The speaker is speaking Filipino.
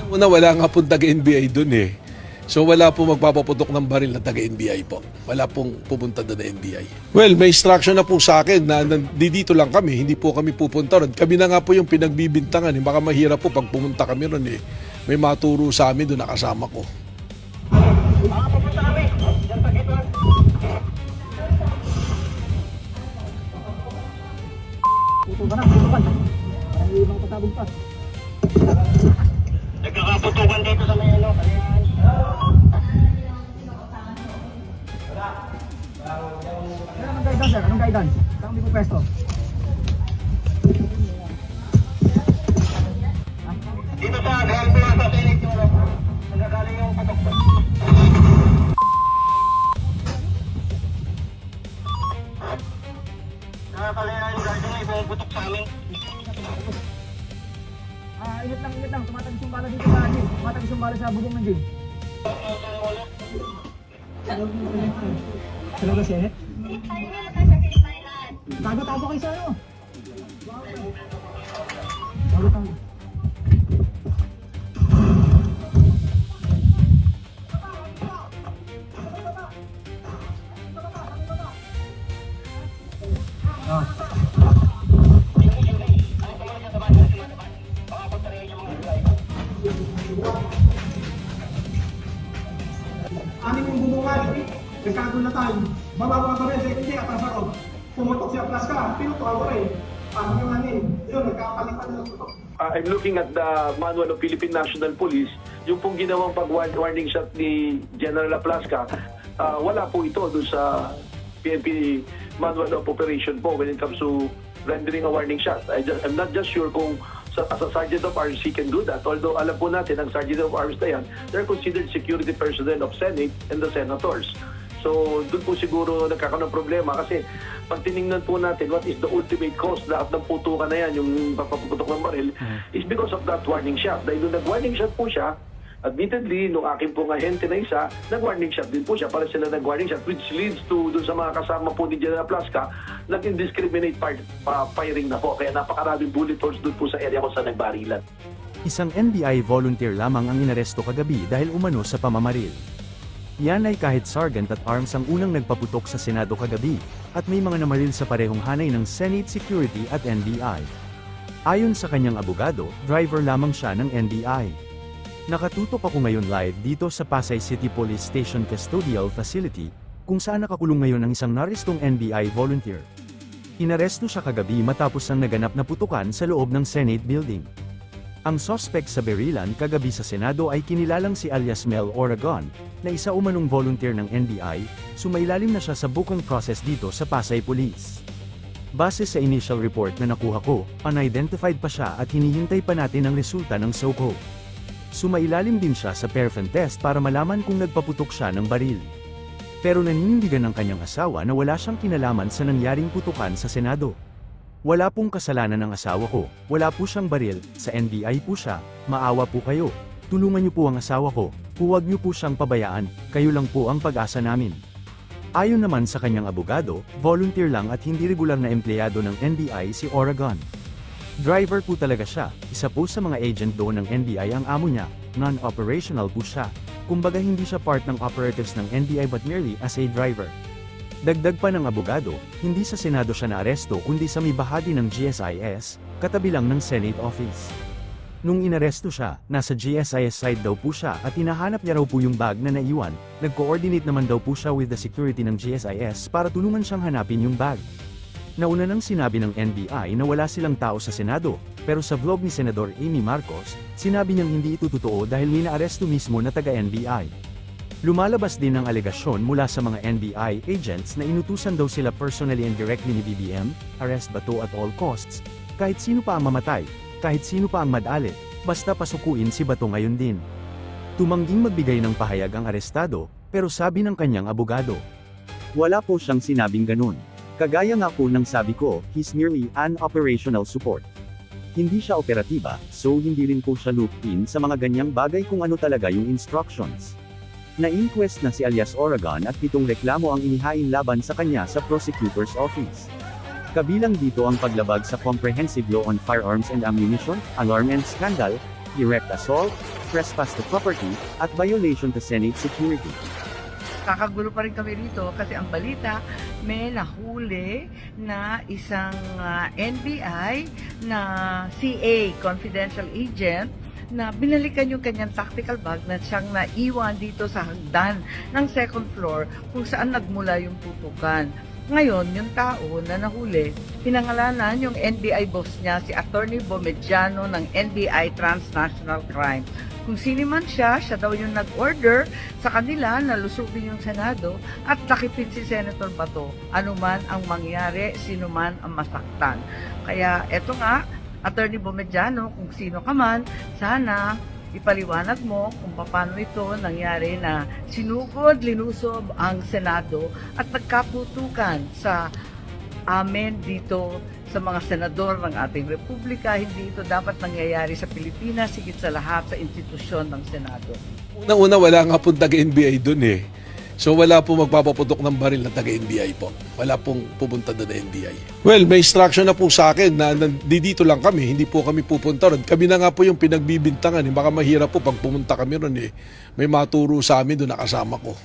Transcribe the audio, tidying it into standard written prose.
Una, wala nga pong taga-NBI dun eh. So wala pong magpapaputok ng baril na taga-NBI po. Wala pong pupunta doon na NBI. Well, may instruction na po sa akin na dito lang kami, hindi po kami pupunta ron. Kami na nga po yung pinagbibintangan. Baka mahirap po pag pumunta kami ron eh. May maturo sa amin doon na kasama ko. Nagkakaputukan dito sa may ano. Anong guidance, sir? Anong guidance? Saan kami po pwesto? Dito sa Grand Plaza Senate yung nagagaling yung patok. Nakakalina yung garden na ibang putok sa amin. Ingat lang. Tumatagis yung bala dito sa akin. Tumatagis yung bala sa bubong ng gym. Talaga, Senate? Tago kayo sa ano? Tago. Anim yung bubungan, nagkagulatan, babawa ka rin, hindi atas ako. Pumutok siya plus ka, pinutok ako rin. Paano yung anim? Yun, nagkapalitan ng putok. I'm looking at the manual of Philippine National Police. Yung pong ginawang pag-warning shot ni General Laplasca, wala po ito doon sa PNP manual of operation po when it comes to rendering a warning shot. I'm not just sure kung as a Sergeant of Arms he can do that. Although alam po natin, ang Sergeant of Arms na yan, they're considered security personnel of Senate and the Senators. So doon po siguro nagkakaroon ng problema kasi pag tinignan po natin what is the ultimate cause lahat ng putukan na yan, yung papaputok ng baril, is because of that warning shot. Dahil nung nag-warning shot po siya, admittedly, nung aking pong ahente na isa, nag-warning shot din po siya. Para sila nag-warning shot, which leads to dun sa mga kasama po ni General Plaska, nag-indiscriminate firing na po. Kaya napakaraming bullet holes dun po sa area kung saan nagbarilan. Isang NBI volunteer lamang ang inaresto kagabi dahil umano sa pamamaril. Yan ay kahit Sergeant at Arms ang unang nagpaputok sa Senado kagabi, at may mga namaril sa parehong hanay ng Senate Security at NBI. Ayon sa kanyang abogado, driver lamang siya ng NBI. Nakatutok ako ngayon live dito sa Pasay City Police Station Custodial Facility, kung saan nakakulong ngayon ang isang narestong NBI volunteer. Inaresto siya kagabi matapos ang naganap na putukan sa loob ng Senate building. Ang suspect sa barilan kagabi sa Senado ay kinilalang si alias Mel Oragon, na isa umanong volunteer ng NBI, sumailalim na siya sa booking process dito sa Pasay Police. Base sa initial report na nakuha ko, unidentified pa siya at hinihintay pa natin ang resulta ng SOCO. Sumailalim din siya sa paraffin test para malaman kung nagpaputok siya ng baril. Pero naninindigan ng kanyang asawa na wala siyang kinalaman sa nangyaring putukan sa Senado. Wala pong kasalanan ng asawa ko, wala po siyang baril, sa NBI po siya, maawa po kayo. Tulungan niyo po ang asawa ko, huwag niyo po siyang pabayaan, kayo lang po ang pag-asa namin. Ayon naman sa kanyang abogado, volunteer lang at hindi regular na empleyado ng NBI si Oragon. Driver po talaga siya, isa po sa mga agent doon ng NBI ang amo niya, non-operational po siya. Kumbaga hindi siya part ng operatives ng NBI but merely as a driver. Dagdag pa ng abogado, hindi sa Senado siya naaresto kundi sa may bahagi ng GSIS, katabi lang ng Senate office. Nung inaresto siya, nasa GSIS side daw po siya at hinahanap niya raw po yung bag na naiwan, nag-coordinate naman daw po siya with the security ng GSIS para tulungan siyang hanapin yung bag. Nauna nang sinabi ng NBI na wala silang tao sa Senado, pero sa vlog ni Senador Amy Marcos, sinabi niyang hindi ito totoo dahil may naaresto mismo na taga-NBI. Lumalabas din ang alegasyon mula sa mga NBI agents na inutusan daw sila personally and directly ni BBM, arrest Bato at all costs, kahit sino pa ang mamatay, kahit sino pa ang madali, basta pasukuin si Bato ngayon din. Tumangging magbigay ng pahayag ang arestado, pero sabi ng kanyang abogado, wala po siyang sinabing ganun. Kagaya nga po ng sabi ko, he's merely an operational support. Hindi siya operatiba, so hindi rin po siya looped in sa mga ganyang bagay kung ano talaga yung instructions. Na-inquest na si alias Oragon at 7 reklamo ang inihain laban sa kanya sa prosecutor's office. Kabilang dito ang paglabag sa Comprehensive Law on Firearms and Ammunition, Alarm and Scandal, direct assault, trespass to property, at violation to Senate security. Kakagulo pa rin kami rito kasi ang balita may nahuli na isang NBI na CA, confidential agent, na binalikan yung kanyang tactical bag na siyang naiwan dito sa hagdan ng second floor kung saan nagmula yung tutukan. Ngayon, yung tao na nahuli, pinangalanan yung NBI boss niya, si Attorney Bomediano ng NBI Transnational Crime. Kung sino man siya daw yung nag-order sa kanila na lusubin yung Senado at takipin si Senator Bato. Ano man ang mangyari, sino man ang masaktan. Kaya eto nga, Attorney Bomediano, kung sino ka man, sana ipaliwanag mo kung paano ito nangyari na sinugod, linusob ang Senado at nagkaputukan sa amin dito sa mga senador ng ating republika. Hindi ito dapat nangyayari sa Pilipinas, higit sa lahat sa institusyon ng Senado. Una-una, wala nga pong taga-NBI doon eh. So wala pong magpapaputok ng baril na taga-NBI po. Wala pong pupunta doon na NBI. Well, may instruction na po sa akin na dito lang kami, hindi po kami pupunta ron. Kami na nga po yung pinagbibintangan. Baka mahirap po pag pumunta kami ron eh. May maturo sa amin doon, nakasama ko.